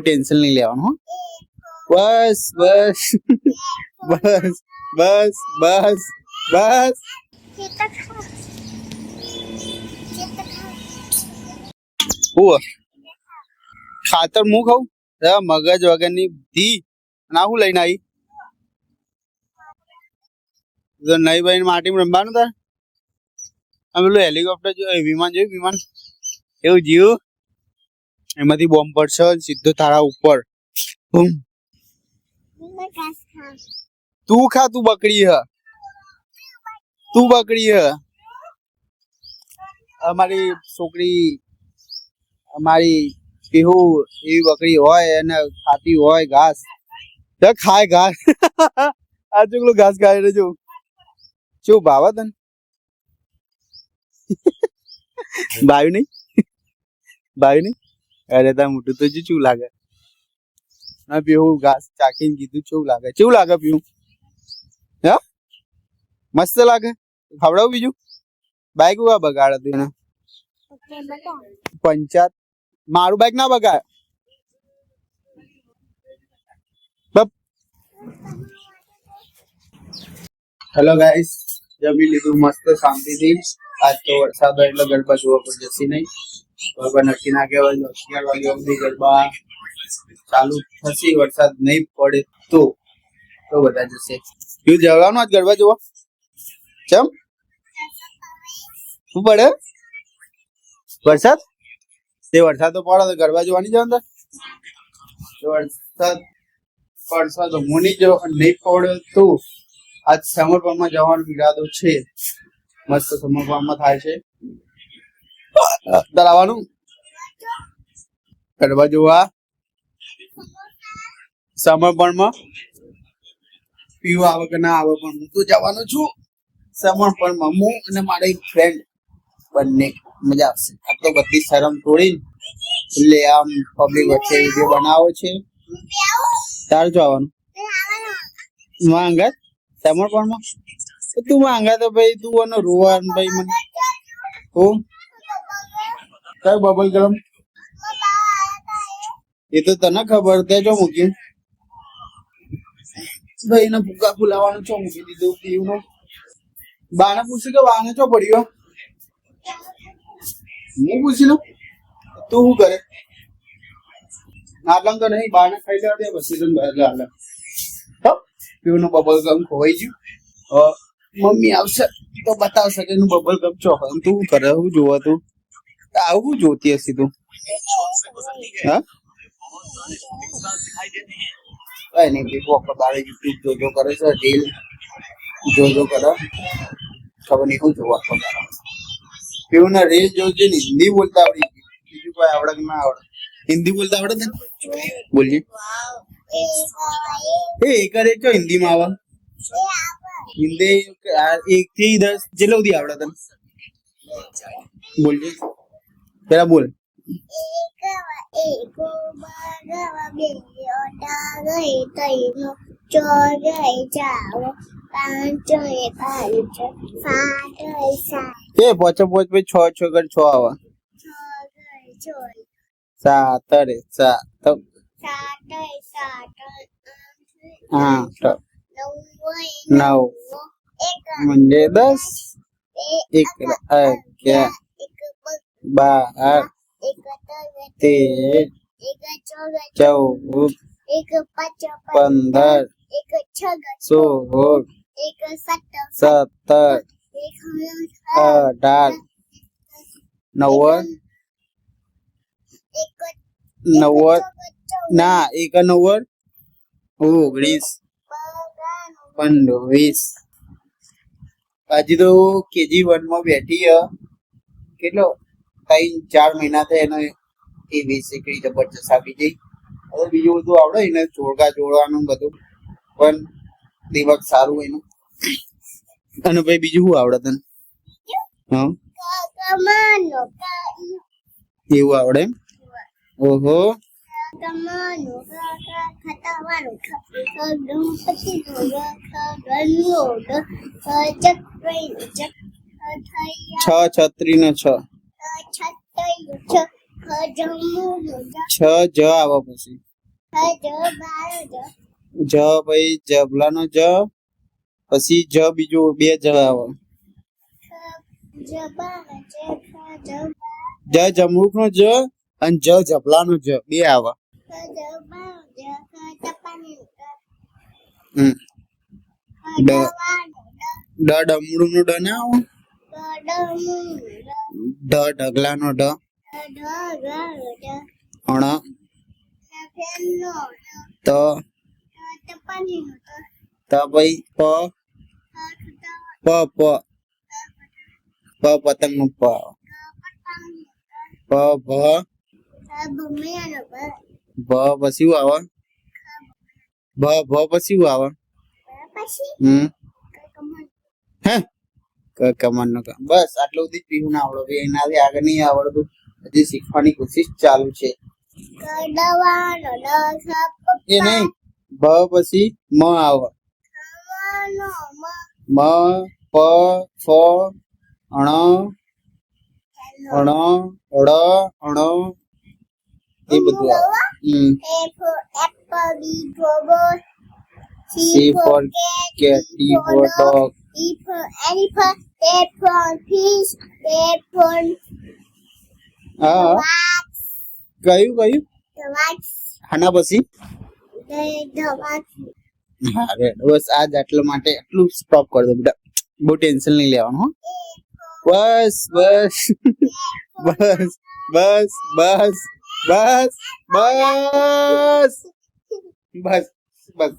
Tension નહીં લેવાનું હો. બસ બસ બસ બસ બસ બસ. ખાતર હું ખાઉં મગજ વગરની ધી ના હું લઈને આવી નહીં ભાઈ માટીમાં રમવાનું તાર પેલું હેલિકોપ્ટર જોયું વિમાન જોયું વિમાન એવું જીવું એમાંથી બોમ્બ પડશે સીધો તારા ઉપર તું ખા તું બકરી હ અમારી છોકરી અમારી પીહુ એવી બકરી હોય અને ખાતી હોય ઘાસ ખાય ઘાસ આ ચોકલો ઘાસ ખાય રહેજો શું ભાવે તને ભાઈ નહીં અરે તાર મોટું તો શું લાગે ના પીવું ઘાસ ચાખીને કીધું કેવું લાગે પીવું હે મસ્ત લાગે ખવડાવું બીજું બાઈક ઉભા બગાડ હતું એને પંચાયત મારું બાઈક ના બગાડ હેલો ગાઈસ જમી લીધું મસ્ત શાંતિથી આજ તો વરસાદ હોય એટલે ગરબા જોવા પર જશે નહીં બરાબર નક્કી ના કહેવાય 11 વાગ્યા સુધી ગરબા ચાલુ થશે વરસાદ નહીં પડે તો બધા જશે શું જવાનું આજ ગરબા જોવા ચમ શું પડે વરસાદ તે વરસાદ તો પડે તો ગરબા જોવાની જવાનું વરસાદ પડશે તો હું નહીં પડે તો આજ સમર્પણમાં જવાનો ઈરાદો છે મસ્ત સમર્પણમાં થાય છે આવવાનું ગરબા જોવા સમર્પણમાં પીવું આવે કે ના આવે પણ હું તો જવાનો છું સમર્પણમાં હું અને મારા એક ફ્રેન્ડ બંને મજા આવશે આ તો બધી શરમ તોડીને એટલે આમ પબ્લિક વચ્ચે વિડીયો બનાવો છે તારે જો આવવાનું માંગત સમર્પણમાં તું માંગા તો ભાઈ તું અને રોવાન ભાઈ મને તું કઈ બબલ ગરમ એ તો તને ખબર તે જો મૂક્યું ભાઈ ને ભૂકા ફુલાવાનું છો મૂકી દીધું પીવું બાને પૂછ્યું કે બાને ચો પડ્યો હું પૂછી લઉં તું શું કરે આટલા તો નહીં બાને ખાઈ લેવા દે પછી પીવું નું બબલ ગમ ખોવાઈ ગયું મમ્મી આવશે તો બતાવશે કે એનું બબલ ગમ ચો તું કરે હું જોવા તું આવું જોતી હશે તું હા કઈ નહીં યુટ્યુબ જોજો કરે છે રીલ જોજો કરે ખબર નહીં શું જોવા પીવું ના રીલ જોજે ને હિન્દી બોલતા આવડી બીજું કોઈ આવડે કે ના આવડે હિન્દી બોલતા આવડે ને બોલજે એ કરે છો હિન્દી માં આવે હિન્દી 1 થી 10 જેટલો સુધી આવડે તને બોલજે પેલા બોલ પોચો પોચ પછી 6 6 6 આવે 7 રે 7 8 9 મંડે 10 1 11 12 13 14 15 16 17 18 19 ના 91 19 20 હજી તો KG 1 માં બેઠી કેટલો 3-4 મહિના થયા એનો એ બેસિકલી જબરજસ્ત આપી જઈ હવે બીજું બધું આવડે એને ચોળગા જોડવાનું બધું પણ દિમાગ સારું એનું અને ભાઈ બીજું શું આવડે તને હા એવું આવડે એમ ઓહો છ છત્રી ને છ જ આવે પછી જ ભાઈ જબલાનો જ, પછી જ બીજું બે જ આવે. જ જમરૂખ નો જ અને જ જબલાનો જ બે આવે. હમ. ડ ડ ડમરૂ નો ડ ના આવે. ઢ ઢગલાનો ઢ. અણ ત ત ભાઈ પ પ પ પ પતંગ નું પ. પ ભ ભ પછી શું આવે? ભ ભ પછી શું આવે? હમ હે કમર નો બસ આટલું સુધી પીવું ના આવડે એનાથી આગળ નહીં આવડતું. હજી શીખવાની કોશિશ ચાલુ છે. એ નહીં ભ પછી મ આવે. મ પ ફ અણ અણ અડ અણ એ બધું આવે. C for cat, D for dog. E for elephant, A for fish, A for હા wax, કયું કયું the wax, આના પછી the wax. હા રે બસ આજ આટલા માટે આટલું સ્ટોપ કરી દો બેટા. બહુ ટેન્શન નહીં લેવાનું હો. બસ બસ બસ બસ બસ બસ બસ બસ બસ